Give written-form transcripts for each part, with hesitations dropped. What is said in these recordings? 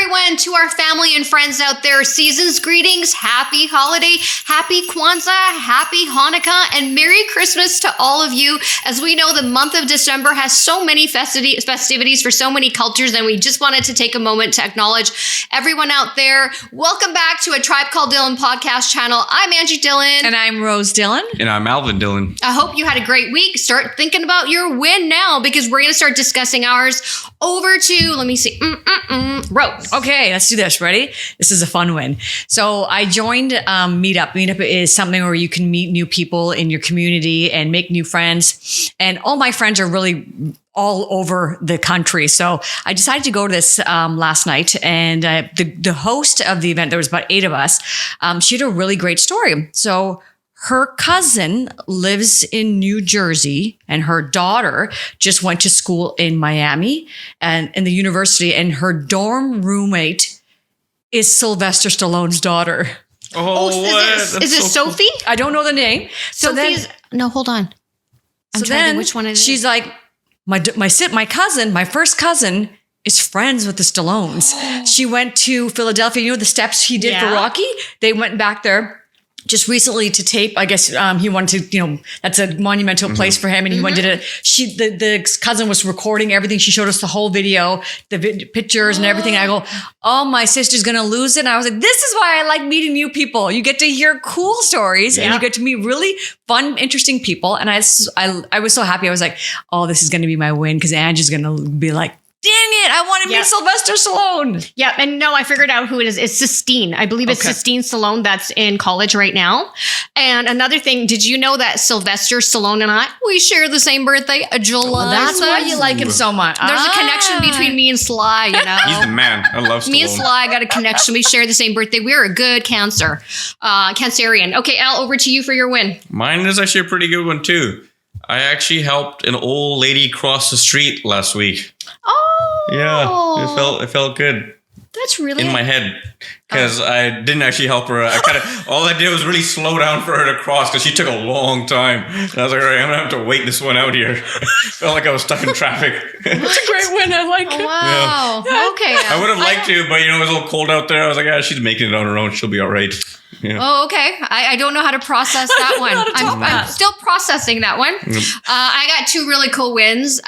everyone, to our family and friends out there, season's greetings, happy holiday, happy Kwanzaa, happy Hanukkah, and Merry Christmas to all of you. As we know, the month of December has so many festivities for so many cultures, and we just wanted to take a moment to acknowledge everyone out there. Welcome back to A Tribe Called Dhillon podcast channel. I'm Angie Dhillon. And I'm Rose Dhillon. And I'm Alvin Dhillon. I hope you had a great week. Start thinking about your win now, because we're going to start discussing ours. Over to, let me see, Rose. Okay, let's do this. Ready? This is a fun win. So I joined Meetup. Meetup is something where you can meet new people in your community and make new friends. And all my friends are really all over the country. So I decided to go to this last night. And the host of the event, there was about 8 of us, she had a really great story. So her cousin lives in New Jersey, and her daughter just went to school in Miami and in the university, and her dorm roommate is Sylvester Stallone's daughter. Is it Sophie? I don't know the name. No, hold on. I'm trying to think which one it is. She's like, my cousin, my first cousin, is friends with the Stallones. She went to Philadelphia. You know the steps he did for Rocky? They went back there just recently to tape. I guess he wanted to, that's a monumental place for him, and he went and did it. The cousin was recording everything. She showed us the whole video, the pictures and everything. I go, oh, my sister's going to lose it. And I was like, this is why I like meeting new people. You get to hear cool stories and you get to meet really fun, interesting people. And I was so happy. I was like, oh, this is going to be my win, because Angie's going to be like, dang it, I want to meet Sylvester Stallone. Yeah, and no, I figured out who it is. It's Sistine. I believe it's Sistine Stallone that's in college right now. And another thing, did you know that Sylvester Stallone and I, we share the same birthday, July? That's why you like him so much. There's a connection between me and Sly, you know. He's the man. I love Stallone. Me and Sly got a connection. We share the same birthday. We're a good Cancerian. Okay, Al, over to you for your win. Mine is actually a pretty good one, too. I actually helped an old lady cross the street last week. Oh. Yeah, it felt good. That's really in my head, because I didn't actually help her. All I did was really slow down for her to cross, because she took a long time. And I was like, all right, I'm gonna have to wait this one out here. Felt like I was stuck in traffic. That's a great win. I like it. Wow. Yeah. Okay. I would have liked to, but it was a little cold out there. I was like, she's making it on her own. She'll be all right. Yeah. Oh, okay. I don't know how to process that one. I'm still processing that one. I got 2 really cool wins.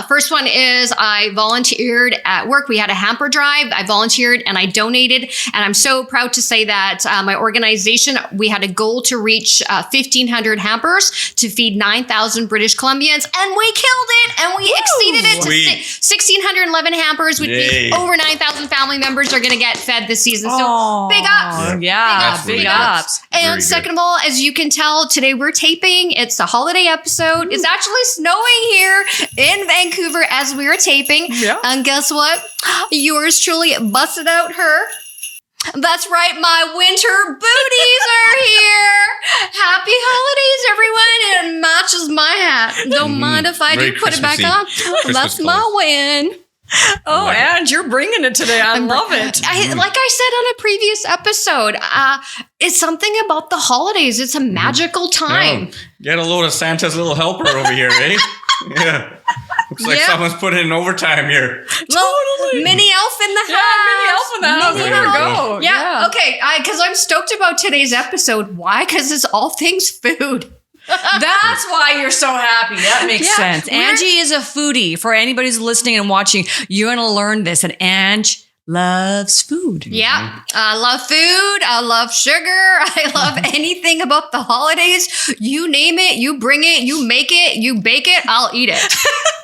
First one is I volunteered at work. We had a hamper drive. I volunteered and I donated. And I'm so proud to say that my organization, we had a goal to reach 1,500 hampers to feed 9,000 British Columbians. And we killed it. And we exceeded it to 1,611 hampers, which means over 9,000 family members are going to get fed this season. So big ups. Yeah. Big ups. And second of all, as you can tell, today we're taping. It's a holiday episode. It's actually snowing here in Vancouver as we are taping. Yeah. And guess what? Yours truly busted out her. That's right, my winter booties are here. Happy holidays, everyone. It matches my hat. Don't mind if I do put it back on. That's my win. Oh, and you're bringing it today. I love it. Like I said on a previous episode, it's something about the holidays. It's a magical time. Get a load of Santa's little helper over here, eh? Yeah. Looks like someone's putting in overtime here. Totally. Mini elf in the house. Yeah, mini elf in the house. There we go. Yeah. Okay. Because I'm stoked about today's episode. Why? Because it's all things food. That's why you're so happy. That makes sense. Angie is a foodie. For anybody who's listening and watching, you're going to learn this. And Ange loves food. Yeah. I love food. I love sugar. I love anything about the holidays. You name it, you bring it, you make it, you bake it, I'll eat it.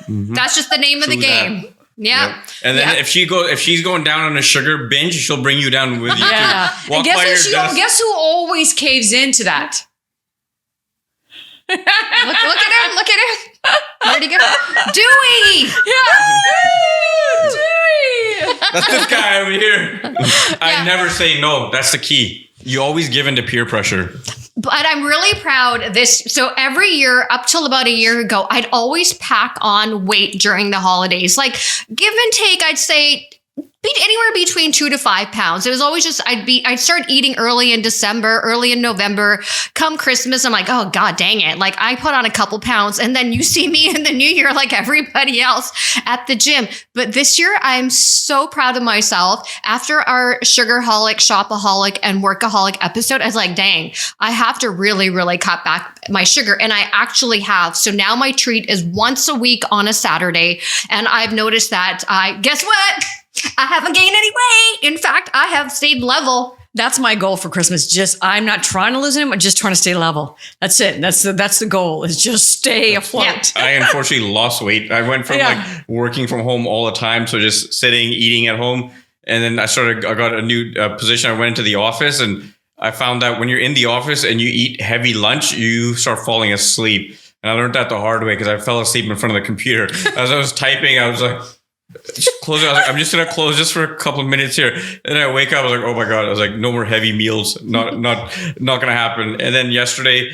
That's just the name of the game. That. Yeah. Yep. And then if she's going down on a sugar binge, she'll bring you down with you. Yeah. And guess who always caves into that? Look at him. Where'd he go? Dewey! Yeah! Dewey! That's this guy over here. I never say no. That's the key. You always give in to peer pressure. But I'm really proud of this. So every year, up till about a year ago, I'd always pack on weight during the holidays. Like, give and take, I'd say anywhere between 2 to 5 pounds. It was always just, I'd start eating early in December, early in November. Come Christmas, I'm like, oh God, dang it. Like I put on a couple pounds, and then you see me in the new year, like everybody else at the gym. But this year I'm so proud of myself. After our sugarholic, shopaholic, and workaholic episode, I was like, dang, I have to really, really cut back my sugar. And I actually have. So now my treat is once a week on a Saturday. And I've noticed that guess what? I haven't gained any weight. In fact, I have stayed level. That's my goal for Christmas. I'm not trying to lose any, I'm just trying to stay level. That's it. That's the goal, is just stay afloat. I unfortunately lost weight. I went from like working from home all the time, so just sitting, eating at home. And then I got a new position. I went into the office, and I found that when you're in the office and you eat heavy lunch, you start falling asleep. And I learned that the hard way because I fell asleep in front of the computer. As I was typing, I was like, close it. I was like, I'm just gonna close just for a couple of minutes here. And then I wake up, I was like, oh my God. I was like, no more heavy meals. Not gonna happen. And then yesterday,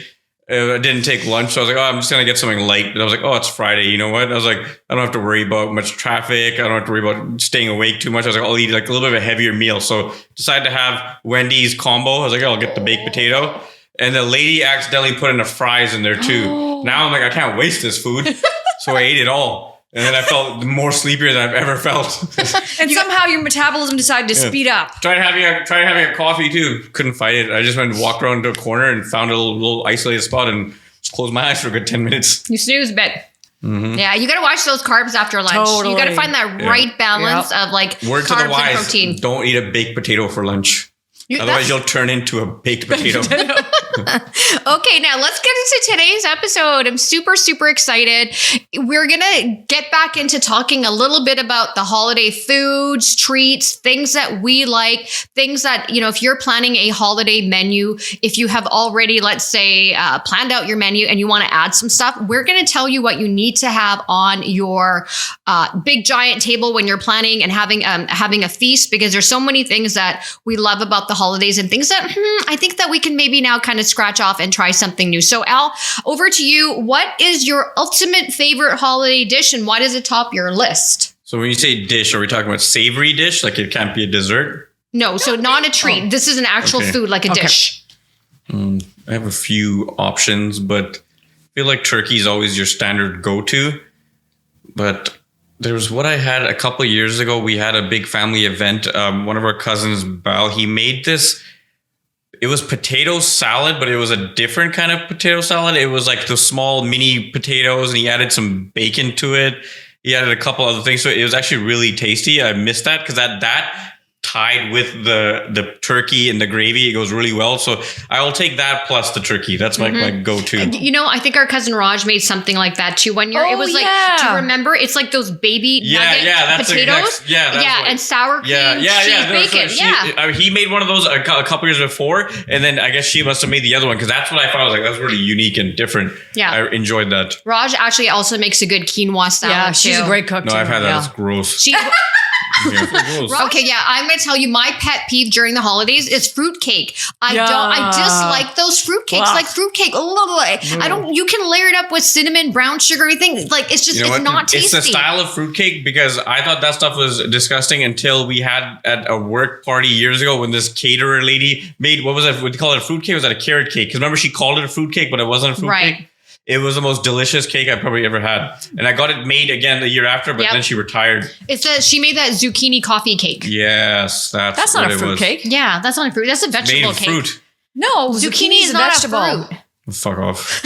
I didn't take lunch. So I was like, oh, I'm just gonna get something light. And I was like, oh, it's Friday. You know what? I was like, I don't have to worry about much traffic. I don't have to worry about staying awake too much. I was like, I'll eat like a little bit of a heavier meal. So decided to have Wendy's combo. I was like, I'll get the baked potato. And the lady accidentally put in the fries in there too. Oh. Now I'm like, I can't waste this food. So I ate it all. And then I felt more sleepier than I've ever felt. And somehow your metabolism decided to speed up. Tried having a coffee too. Couldn't fight it. I just went and walked around to a corner and found a little isolated spot and just closed my eyes for a good 10 minutes. You snooze a bit. Mm-hmm. Yeah, you got to watch those carbs after lunch. Totally. You got to find that right balance of like Word carbs to the wise, and protein. Don't eat a baked potato for lunch. Otherwise, you'll turn into a baked potato. Okay, now let's get into today's episode. I'm super, super excited. We're going to get back into talking a little bit about the holiday foods, treats, things that we like, things that, you know, if you're planning a holiday menu, if you have already, let's say, planned out your menu and you want to add some stuff, we're going to tell you what you need to have on your big giant table when you're planning and having a feast, because there's so many things that we love about the holidays and things that I think that we can maybe now kind of scratch off and try something new. So Al, over to you. What is your ultimate favorite holiday dish and why does it top your list? So when you say dish, are we talking about savory dish? Like it can't be a dessert? No, so not a treat. Oh. This is an actual food, like a dish. I have a few options, but I feel like turkey is always your standard go-to. But there's what I had a couple of years ago. We had a big family event. One of our cousins, Bal, he made this. It was potato salad, but it was a different kind of potato salad. It was like the small mini potatoes, and he added some bacon to it. He added a couple other things. So it was actually really tasty. I missed that because that tied with the turkey and the gravy. It goes really well. So I will take that plus the turkey. That's my go-to. You know, I think our cousin Raj made something like that too one year. It was like, do you remember? It's like those baby nugget potatoes. And sour cream, cheese, bacon. He made one of those a couple years before, and then I guess she must have made the other one because that's what I thought. I was like, that's really unique and different. Yeah, I enjoyed that. Raj actually also makes a good quinoa salad. Yeah, she's a great cook. No, I've had that. It's gross. Okay, I'm going to tell you my pet peeve during the holidays is fruitcake. I dislike those fruitcakes. Like fruitcake, you can layer it up with cinnamon, brown sugar, everything. Like it's just, it's not tasty. It's the style of fruitcake because I thought that stuff was disgusting until we had at a work party years ago when this caterer lady made, what was it? Would you call it a fruitcake? Was that a carrot cake? Because remember she called it a fruitcake, but it wasn't a fruitcake. It was the most delicious cake I've probably ever had. And I got it made again the year after, but then she retired. She made that zucchini coffee cake. Yes, that's not a fruit cake. Yeah, that's not a fruit. That's a vegetable cake. Fruit. No, zucchini is not a fruit. Fuck off.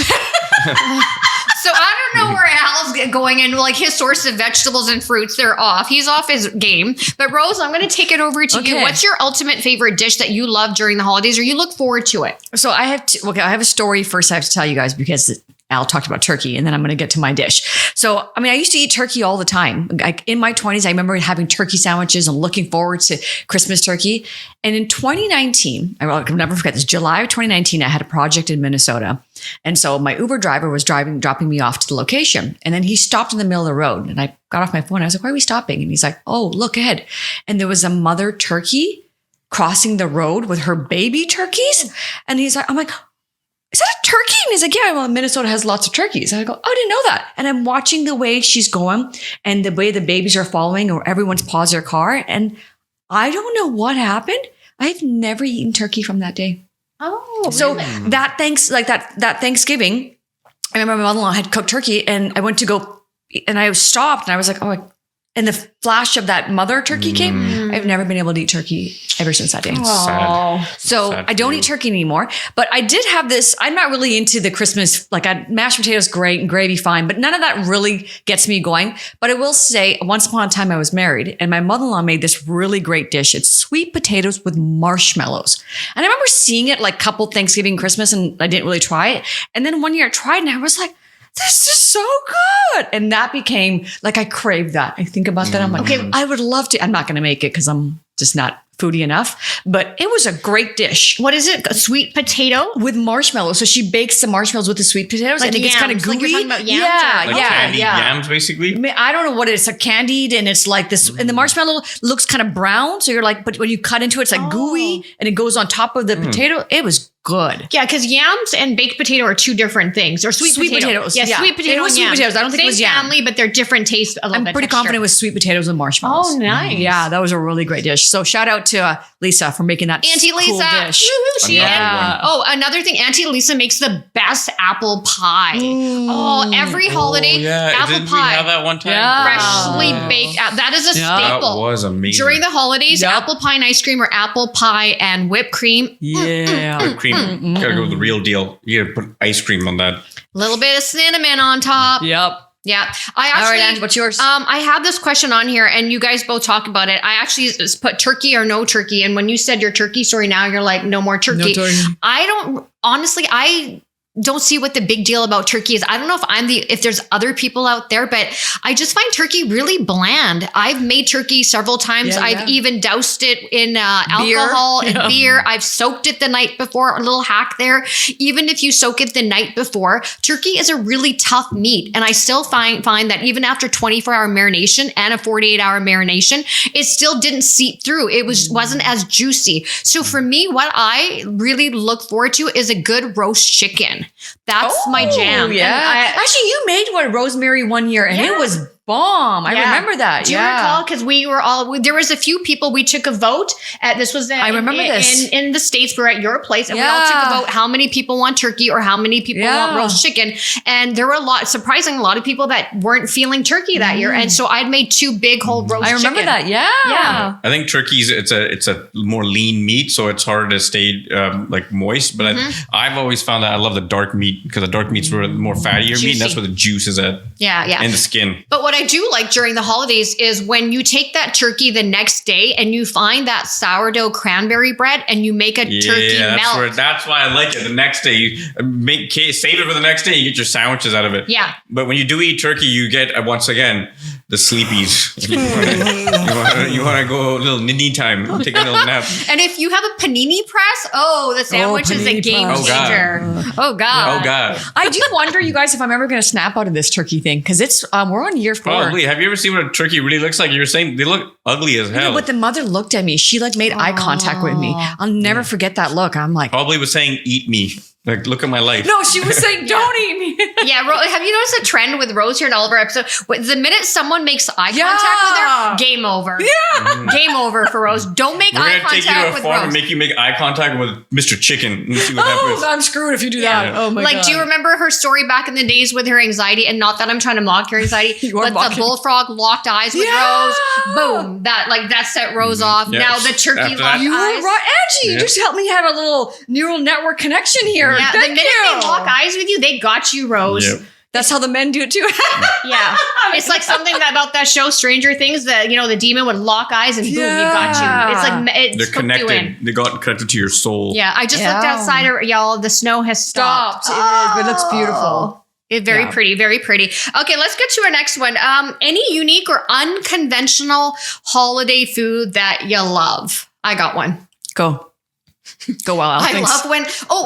So I don't know where Al's going in, like his source of vegetables and fruits. They're off. He's off his game. But Rose, I'm going to take it over to you. What's your ultimate favorite dish that you love during the holidays or you look forward to it? So I have a story first I have to tell you guys because Al talked about turkey and then I'm going to get to my dish. So, I mean, I used to eat turkey all the time. Like in my 20s, I remember having turkey sandwiches and looking forward to Christmas turkey. And in 2019, I'll never forget this, July of 2019, I had a project in Minnesota. And so my Uber driver was dropping me off to the location. And then he stopped in the middle of the road and I got off my phone. I was like, why are we stopping? And he's like, oh, look ahead. And there was a mother turkey crossing the road with her baby turkeys. And he's like, I'm like, is that a turkey? And he's like, yeah, well, Minnesota has lots of turkeys. And I go, oh, I didn't know that. And I'm watching the way she's going and the way the babies are following or everyone's paused their car. And I don't know what happened. I've never eaten turkey from that day. Oh, so really? that Thanksgiving, I remember my mother-in-law had cooked turkey and I went to go and I stopped and I was like, oh, and the flash of that mother turkey came. I've never been able to eat turkey ever since that day. Sad. So Sad I don't for you. eat turkey anymore, but I did have this. I'm not really into the Christmas, mashed potatoes, great, and gravy, fine, but none of that really gets me going. But I will say, once upon a time I was married and my mother-in-law made this really great dish. It's sweet potatoes with marshmallows. And I remember seeing it like couple Thanksgiving, Christmas, and I didn't really try it. And then one year I tried and I was like, this is so good. And that became like, I craved that. I think about that. I'm like, okay, I would love to. I'm not going to make it because I'm just not foodie enough, but it was a great dish. What is it? A sweet potato? With marshmallows. So she bakes the marshmallows with the sweet potatoes. Like I think it's kind of yams, gooey. like you're talking about yams yeah, or- Like candied yams, basically. I mean, I don't know what it is. It's candied and it's like this, and the marshmallow looks kind of brown. So you're like, but when you cut into it, it's like gooey and it goes on top of the potato. It was good. Yeah, because yams and baked potato are two different things. Or sweet potatoes. Yeah, Yeah. sweet potato It was and sweet yams. potatoes. I don't think it Same was yam. family, but they're different tastes. I'm pretty confident it was sweet potatoes and marshmallows. Oh, nice. Yeah, that was a really great dish. So shout out to Lisa for making that Auntie cool Lisa. dish. Woo-hoo, she Another one. Oh, another thing. Auntie Lisa makes the best apple pie. Oh, every holiday, apple Didn't pie. we have that one time? Yeah. Freshly baked. That is a That staple. was amazing. During the holidays, Yep. apple pie and ice cream or apple pie and whipped cream. Yeah. Whipped cream. Gotta go with the real deal. You gotta put ice cream on that. A little bit of cinnamon on top. Yep. Yeah. I All right, actually, Ange, what's yours? I had this question on here and you guys both talk about it. I actually just put turkey or no turkey. And when you said your turkey story now, you're like, no more turkey. I don't see what the big deal about turkey is. I don't know if there's other people out there, but I just find turkey really bland. I've made turkey several times. Yeah, I've even doused it in alcohol and beer. I've soaked it the night before. A little hack there. Even if you soak it the night before, turkey is a really tough meat. And I still find that even after 24-hour marination and a 48-hour marination, it still didn't seep through. It wasn't as juicy. So for me, what I really look forward to is a good roast chicken. That's my jam. Yeah. And Actually, you made one rosemary one year and it was bomb. I remember that. Do you recall? Because we were there was a few people, we took a vote. This was I remember this. In the States, we're at your place, and we all took a vote how many people want turkey or how many people want roast chicken. And there were a lot of people that weren't feeling turkey that year. And so I'd made two big whole roast chicken. I remember that. Yeah. I think turkey's it's a more lean meat, so it's harder to stay like moist. But I've always found that I love the dark meat because the dark meat's more fattier meat, and that's where the juice is at. Yeah. And the skin. But what I do like during the holidays is when you take that turkey the next day and you find that sourdough cranberry bread and you make a turkey melt. That's why I like it. The next day, you save it for the next day. You get your sandwiches out of it. Yeah. But when you do eat turkey, you get once again the sleepies. you want to go a little ninny time, take a little nap. And if you have a panini press, the sandwich is a panini game press. changer. Oh God. Oh God. I do wonder, you guys, if I'm ever going to snap out of this turkey thing because it's we're on year 4. Probably. Have you ever seen what a turkey really looks like? You were saying they look ugly as hell. But the mother looked at me. She made eye contact with me. I'll never forget that look. I'm like, Probably was saying, "Eat me." Like, look at my life. no, she was saying, don't eat me. Yeah, have you noticed a trend with Rose here in all of our episodes? The minute someone makes eye contact with her, game over. Yeah. Game over for Rose. Don't make We're eye gonna take you contact to a with farm Rose. and make you make eye contact with Mr. Chicken and see what happens. I'm screwed if you do that. Oh my God. Do you remember her story back in the days with her anxiety? And not that I'm trying to mock her anxiety, You are but mocking. the bullfrog locked eyes with Rose. Boom. That set Rose off. Yes. Now the turkey After that- locked You were eyes. right. Angie, you just helped me have a little neural network connection here. Yeah, the Thank minute you. they lock eyes with you, they got you, Rose. Yep. That's how the men do it too. Yeah. It's like something about that show, Stranger Things, that, the demon would lock eyes and boom, you got you. It's like, it's They're hooked you in. connected. They got connected to your soul. Yeah. I just looked Yeah. outside, y'all. The snow has stopped. It is, but it looks beautiful. Very pretty, very pretty. Okay, let's get to our next one. Any unique or unconventional holiday food that you love? I got one. Go Wild. I love when,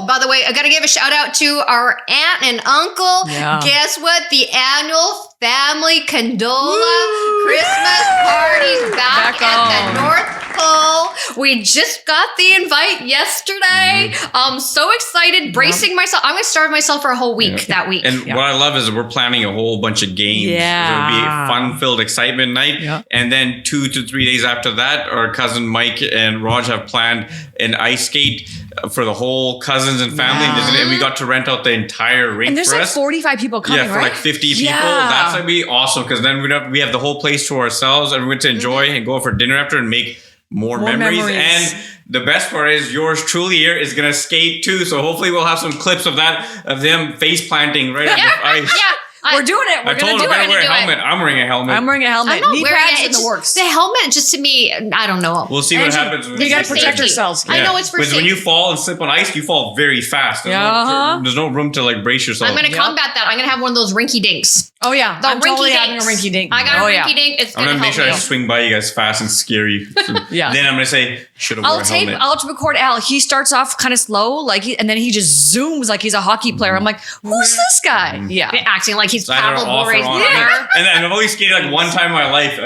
by the way, I got to give a shout out to our aunt and uncle. Yeah. Guess what? The annual family Condola Christmas party's back at the North Pole. We just got the invite yesterday. I'm so excited, bracing myself. I'm going to starve myself for a whole week that week. And what I love is we're planning a whole bunch of games. Yeah. It'll be a fun-filled excitement night. Yeah. And then 2 to 3 days after that, our cousin Mike and Raj have planned an ice skate for the whole cousins and family. And we got to rent out the entire rink And there's for like us. 45 people coming, for like 50 people. That's going to be awesome because then we have the whole place to ourselves and we're going to enjoy and go for dinner after and make more memories. And the best part is yours truly here is going to skate too. So hopefully we'll have some clips of them face planting right on the ice. Yeah. We're doing it. We're going to do it. Wear a helmet. I'm wearing a helmet. I'm wearing a helmet. I'm not Knee wearing pads it. in the works. The helmet, just to me, I don't know. We'll see what happens. You got to protect yourselves. I know it's for Because when you fall and slip on ice, you fall very fast. There's no room to like brace yourself. I'm going to combat that. I'm going to have one of those rinky dinks. Oh, yeah. The I'm totally rinky having a dinks. rinky dink. I got a rinky dink. It's I'm going to make help sure I me. swing by you guys fast and scare you. Yeah. Then I'm going to say, should have worn a helmet. I'll record Al. He starts off kind of slow, and then he just zooms like he's a hocky player. I'm like, who's this guy? Yeah. Acting like he's It's either Pavel off or Bore's on. brother. And I've only skated like one time in my life.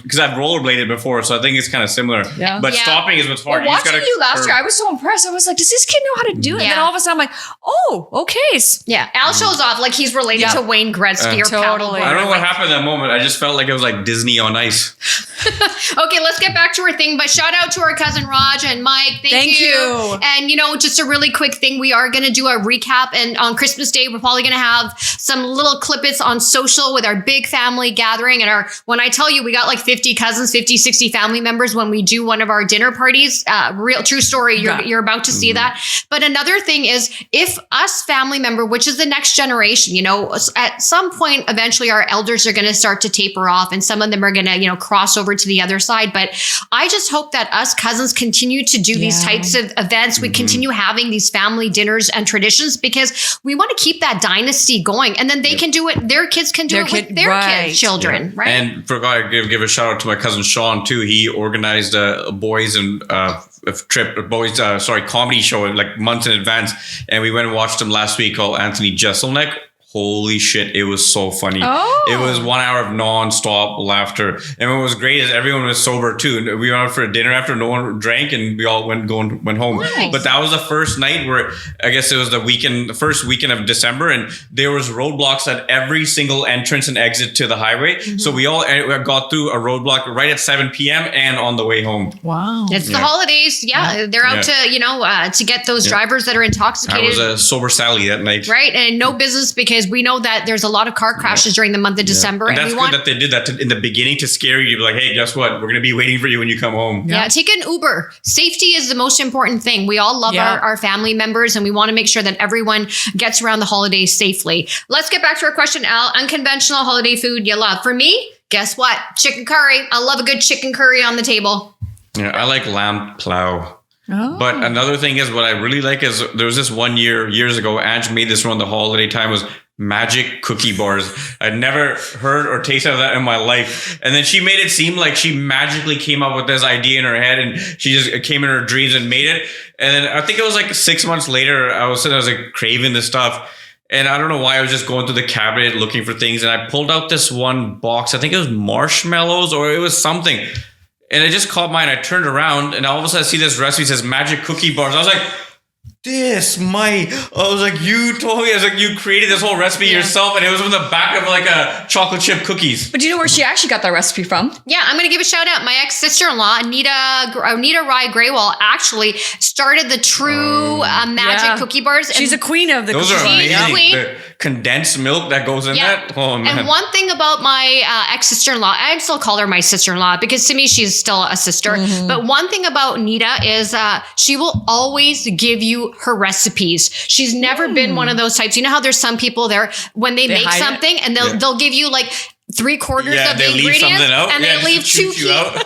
Because I've rollerbladed before. So I think it's kind of similar. Yeah. But stopping is what's hard. Well, watching you last year, I was so impressed. I was like, does this kid know how to do it? And then all of a sudden, I'm like, oh, okay. Yeah. Al shows off like he's related to Wayne Gretzky or Pavel Bore. I don't know what happened in that moment. I just felt like it was like Disney on ice. Okay, let's get back to our thing. But shout out to our cousin Raj and Mike. Thank you. And just a really quick thing. We are going to do a recap. And on Christmas Day, we're probably going to have some little clippets on social with our big family gathering. And when I tell you, we got like 50 cousins, 50, 60 family members when we do one of our dinner parties. Real true story. You're about to see that. But another thing is if us family member, which is the next generation, at some point, eventually our elders are going to start to taper off and some of them are going to, cross over to the other side. But I just hope that us cousins continue to do these types of events. We continue having these family dinners and traditions because we want to keep that dynasty going. And then they can do it. Their kids can do it with their kids, children, right? And forgot to give a shout out to my cousin Sean too. He organized a boys and comedy show like months in advance. And we went and watched him last week called Anthony Jeselnik. Holy shit, it was so funny. It was 1 hour of non-stop laughter. And what was great is everyone was sober too. We went out for a dinner after, no one drank, and we all went home. Nice. But that was the first night where I guess it was the first weekend of December, and there was roadblocks at every single entrance and exit to the highway. Mm-hmm. So we all got through a roadblock right at 7 p.m. and on the way home. Wow. It's the holidays. Yeah. They're out to, to get those drivers that are intoxicated. I was a sober Sally that night. Right. And no business because we know that there's a lot of car crashes during the month of December. And that's good that they did that in the beginning to scare you. To be like, hey, guess what? We're going to be waiting for you when you come home. Yeah. Take an Uber. Safety is the most important thing. We all love our family members and we want to make sure that everyone gets around the holidays safely. Let's get back to our question, Al. Unconventional holiday food you love. For me, guess what? Chicken curry. I love a good chicken curry on the table. Yeah, I like lamb plow. But another thing is what I really like is there was this one years ago, Ange made this around the holiday time was magic cookie bars. I'd never heard or tasted of that in my life. And then she made it seem like she magically came up with this idea in her head and she just came in her dreams and made it. And then I think it was like 6 months later, I was like craving this stuff. And I don't know why I was just going through the cabinet looking for things. And I pulled out this one box. I think it was marshmallows or it was something. And it just caught my eye and I turned around and all of a sudden I see this recipe says magic cookie bars. I was like, you told me, you created this whole recipe yourself and it was on the back of like a chocolate chip cookies. But do you know where she actually got that recipe from? Yeah, I'm going to give a shout out. My ex-sister-in-law, Anita Rye Graywall, actually started the true magic cookie bars. She's a queen of the cookies. Those are amazing. The condensed milk that goes in that. Oh, man. And one thing about my ex-sister-in-law, I still call her my sister-in-law because to me, she's still a sister. Mm-hmm. But one thing about Nita is she will always give you her recipes. She's never been one of those types. You know how there's some people there when they make something and they'll give you like 3/4 of the ingredients and they leave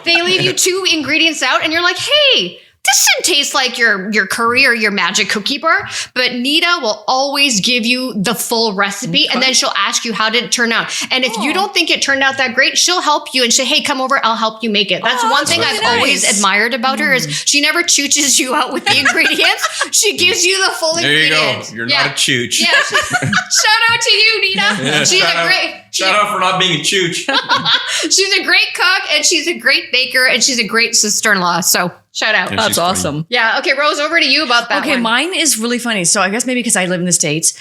they leave you 2 ingredients out and you're like, hey, this didn't taste like your curry or your magic cookie bar, but Nita will always give you the full recipe and then she'll ask you how did it turn out. And if you don't think it turned out that great, she'll help you and say, hey, come over, I'll help you make it. That's one thing I've always admired about her is she never chooches you out with the ingredients. She gives you the full ingredients. There you go. You're not a chooch. Yeah. Shout out to you, Nita. Shout out for not being a chooch. She's a great cook and she's a great baker and she's a great sister-in-law. So shout out. Yeah, That's she's funny. awesome. Yeah. Okay, Rose, over to you about that Okay, one. mine is really funny. So I guess maybe because I live in the States,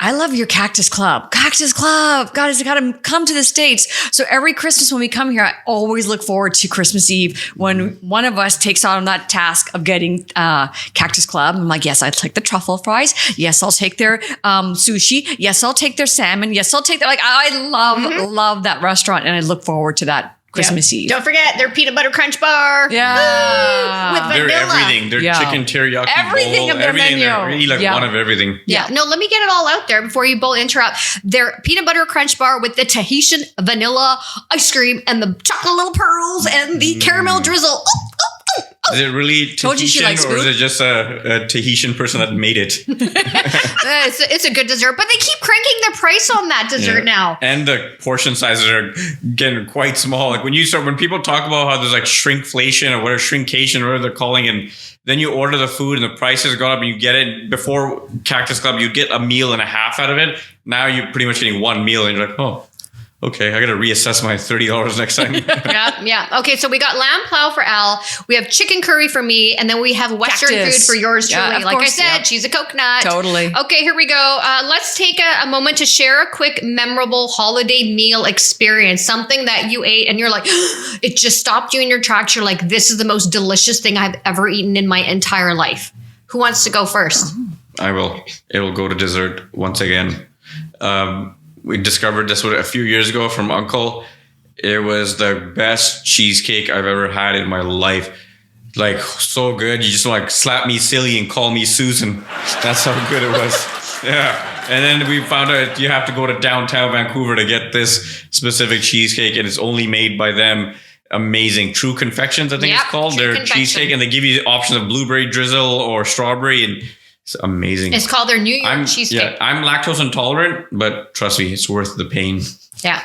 I love your Cactus Club. Cactus Club. God, it's got to come to the States. So every Christmas when we come here, I always look forward to Christmas Eve when one of us takes on that task of getting Cactus Club. I'm like, yes, I'll take the truffle fries. Yes, I'll take their sushi. Yes, I'll take their salmon. Yes, I'll take that. Like, I love that restaurant and I look forward to that Christmas Eve. Don't forget their peanut butter crunch bar. Yeah. Woo! With They're vanilla. everything. They're chicken teriyaki Everything bowl, of their everything. menu. They're really like one of everything. Yeah. No, let me get it all out there before you both interrupt. Their peanut butter crunch bar with the Tahitian vanilla ice cream and the chocolate little pearls and the caramel drizzle. Is it really Told you she Tahitian likes or is food. it just a Tahitian person that made it? It's a good dessert, but they keep cranking the price on that dessert now. And the portion sizes are getting quite small. Like when people talk about how there's like shrinkflation or whatever, shrinkation, or whatever they're calling it, and then you order the food and the prices go up and you get it before Cactus Club, you get a meal and a half out of it. Now you're pretty much getting one meal and you're like, oh, okay, I got to reassess my $30 next time. Yeah. Okay, so we got lamb plow for Al. We have chicken curry for me, and then we have Western Cactus. food for yours Yeah, truly. of Like course, I said, yep. she's a coconut. Totally. Okay, here we go. Let's take a moment to share a quick, memorable holiday meal experience. Something that you ate, and you're like, it just stopped you in your tracks. You're like, this is the most delicious thing I've ever eaten in my entire life. Who wants to go first? I will. It will go to dessert once again. We discovered this a few years ago from Uncle. It was the best cheesecake I've ever had in my life. Like, so good. You just like slap me silly and call me Susan. That's how good it was. Yeah. And then we found out you have to go to downtown Vancouver to get this specific cheesecake, and it's only made by them. Amazing. True Confections, I think it's called. True Their Confection. cheesecake, and they give you options of blueberry drizzle or strawberry, and it's amazing. It's called their New York cheesecake. Yeah, I'm lactose intolerant, but trust me, it's worth the pain. Yeah.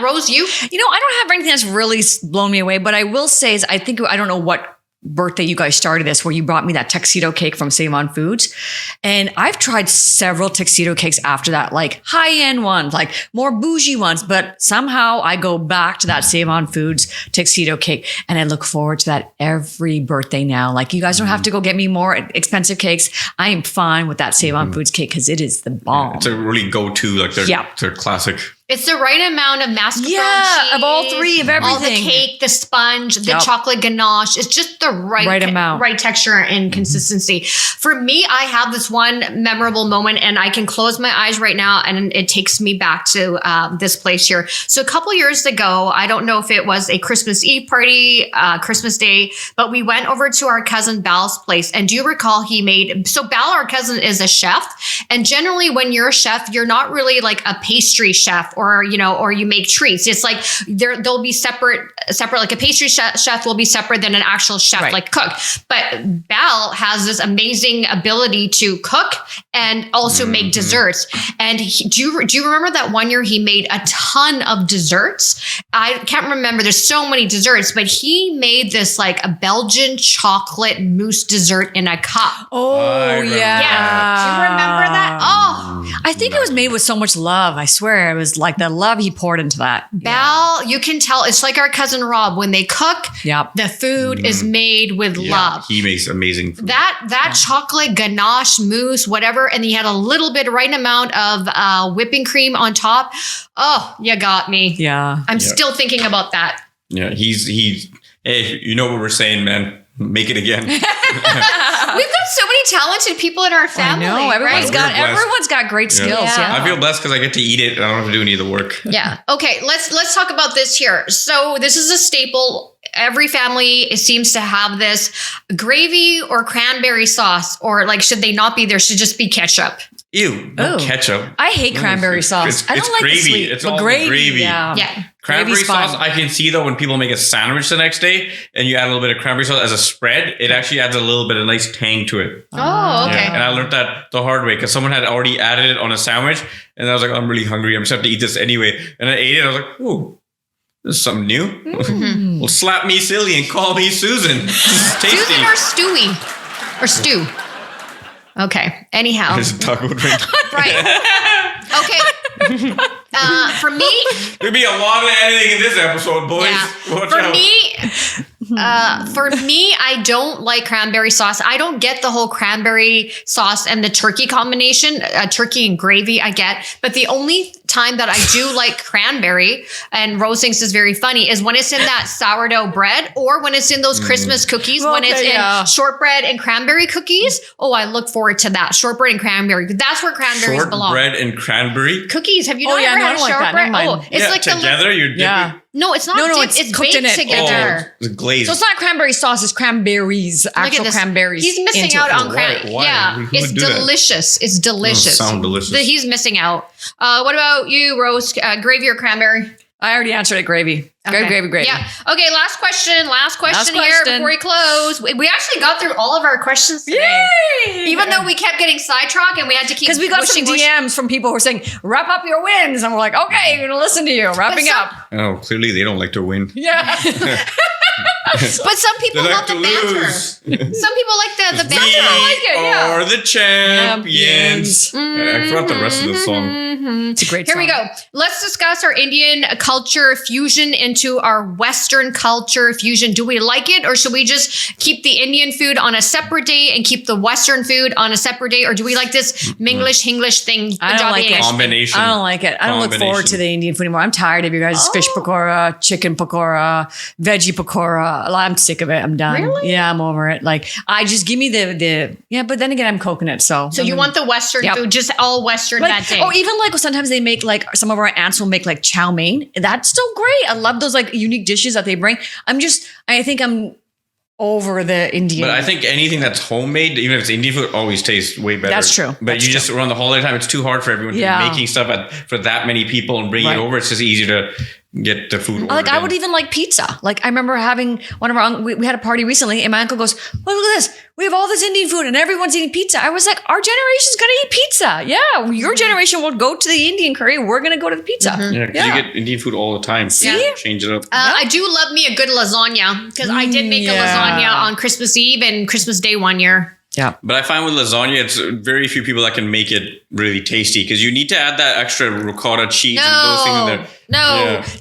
Rose, you? You know, I don't have anything that's really blown me away, but I will say is I don't know what birthday you guys started this where you brought me that tuxedo cake from Save On Foods. And I've tried several tuxedo cakes after that, like high-end ones, like more bougie ones, but somehow I go back to that Save On Foods tuxedo cake and I look forward to that every birthday now. Like you guys don't have to go get me more expensive cakes. I am fine with that Save On Foods cake because it is the bomb. It's a really go-to, like their classic. It's the right amount of mascarpone cheese. Of all three, of everything. All the cake, the sponge, the chocolate ganache. It's just the right amount. Right texture and consistency. For me, I have this one memorable moment and I can close my eyes right now and it takes me back to this place here. So a couple years ago, I don't know if it was a Christmas Eve party, Christmas Day, but we went over to our cousin Bal's place. And do you recall so Bal, our cousin, is a chef. And generally when you're a chef, you're not really like a pastry chef or you make treats. It's like they'll be separate, like a pastry chef will be separate than an actual chef, like cook. But Bal has this amazing ability to cook and also make desserts. And do you remember that one year he made a ton of desserts? I can't remember. There's so many desserts, but he made this like a Belgian chocolate mousse dessert in a cup. Oh, yeah. Yeah. Do you remember that? Oh, I think it was made with so much love. I swear it was like the love he poured into that. Bal, you can tell it's like our cousin Rob. When they cook, the food is made with love. He makes amazing food. That chocolate ganache mousse, whatever, and he had a little bit, right amount of whipping cream on top. Oh, you got me. Yeah. I'm still thinking about that. Yeah, he's hey, you know what we're saying, man. Make it again. We've got so many talented people in our family. I know. Everyone's right? got great skills. Yeah. I feel blessed because I get to eat it and I don't have to do any of the work. Yeah. Okay. Let's talk about this here. So this is a staple. Every family seems to have this gravy or cranberry sauce, or like, should they not be there? Should just be ketchup. Ew, no ketchup. I hate cranberry sauce. I don't like gravy. the sweet. It's but all gravy. Yeah. Cranberry Gravy's sauce, fine. I can see though when people make a sandwich the next day and you add a little bit of cranberry sauce as a spread, it actually adds a little bit of nice tang to it. Oh, okay. Yeah. And I learned that the hard way because someone had already added it on a sandwich and I was like, I'm really hungry. I'm just have to eat this anyway. And I ate it. I was like, ooh, this is something new. Mm-hmm. Well, slap me silly and call me Susan. This is tasty. Susan or Stewie? Or Stew? Okay. Anyhow. There's a taco drink. Right. Okay. For me, There'll be a lot of editing in this episode, boys. yeah. Watch For out. me, I don't like cranberry sauce. I don't get the whole cranberry sauce and the turkey combination, turkey and gravy I get. But the only time that I do like cranberry, and Rose thinks is very funny, is when it's in that sourdough bread or when it's in those Christmas cookies, when it's in shortbread and cranberry cookies. Oh, I look forward to that. Shortbread and cranberry. That's where cranberries belong. Shortbread and cranberry? Cookies. Have you not ever had shortbread? Oh, it's like together? You're dipping? No, it's not. No, dipped. it's cooked in baked it. together. Oh, it's glazed. So it's not cranberry sauce, it's cranberries, actual cranberries. He's missing into out it. on cranberry. Why? Yeah, Who it's would do that? delicious. It's delicious. Sound delicious. He's missing out. What about you, Rose? Gravy or cranberry? I already answered it, gravy. Okay. Gravy. Yeah. Okay, last question here before we close. We actually got through all of our questions today. Yay! Even though we kept getting sidetracked and we had to keep Because we got some DMs from people who were saying, wrap up your wins. And we're like, okay, we're going to listen to you. Wrapping up. Oh, clearly they don't like to win. Yeah. But some people They love like the to banter. lose. Some people like the We banter. like it, yeah. are the champions. I forgot the rest of the song. It's a great Here song. we go. Let's discuss our Indian culture fusion into our Western culture fusion. Do we like it, or should we just keep the Indian food on a separate day and keep the Western food on a separate day, or do we like this Minglish thing? I don't like it. Combination. I don't like it. I don't look forward to the Indian food anymore. I'm tired of you guys' fish pakora, chicken pakora, veggie pakora. I'm sick of it. I'm done. Really? Yeah, I'm over it. Like, I just give me the but then again, I'm coconut. So So you want the Western food, just all Western like, that day. or even like sometimes they make like some of our aunts will make like chow mein. That's still great. I love those like unique dishes that they bring. I think I'm over the Indian. But I think anything that's homemade, even if it's Indian food, always tastes way better. That's true. But you just around the holiday time, it's too hard for everyone to be making stuff for that many people and bringing it over. It's just easier to get the food ordered. Like I would even like pizza. Like I remember having one of our, we had a party recently and my uncle goes, well, look at this. We have all this Indian food and everyone's eating pizza. I was like, our generation's going to eat pizza. Yeah. Your generation will go to the Indian curry. We're going to go to the pizza. Yeah, because you get Indian food all the time. See? Change it up. I do love me a good lasagna because I did make a lasagna on Christmas Eve and Christmas Day one year. Yeah. But I find with lasagna, it's very few people that can make it really tasty because you need to add that extra ricotta cheese and those things in there.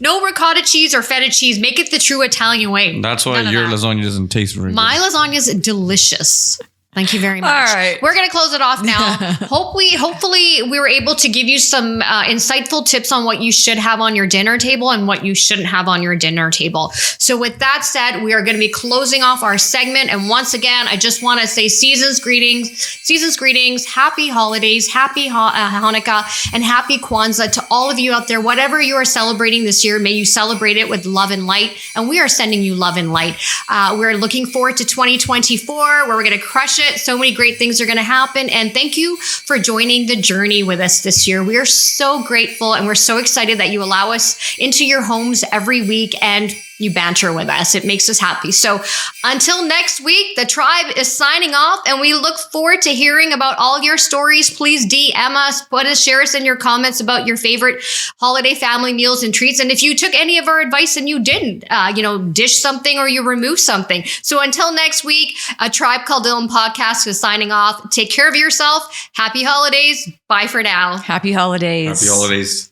No ricotta cheese or feta cheese. Make it the true Italian way. That's why your lasagna doesn't taste very My lasagna is delicious. Thank you very much. All right. We're going to close it off now. Hopefully we were able to give you some insightful tips on what you should have on your dinner table and what you shouldn't have on your dinner table. So with that said, we are going to be closing off our segment. And once again, I just want to say season's greetings, happy holidays, happy Hanukkah, and happy Kwanzaa to all of you out there. Whatever you are celebrating this year, may you celebrate it with love and light. And we are sending you love and light. We're looking forward to 2024 where we're going to crush it. So many great things are going to happen. And thank you for joining the journey with us this year. We are so grateful and we're so excited that you allow us into your homes every week and you banter with us. It makes us happy. So until next week, the tribe is signing off and we look forward to hearing about all your stories. Please DM us, share us in your comments about your favorite holiday family meals and treats. And if you took any of our advice and you didn't, dish something or you remove something. So until next week, a Tribe Called Dhillon podcast is signing off. Take care of yourself. Happy holidays. Bye for now. Happy holidays. Happy holidays.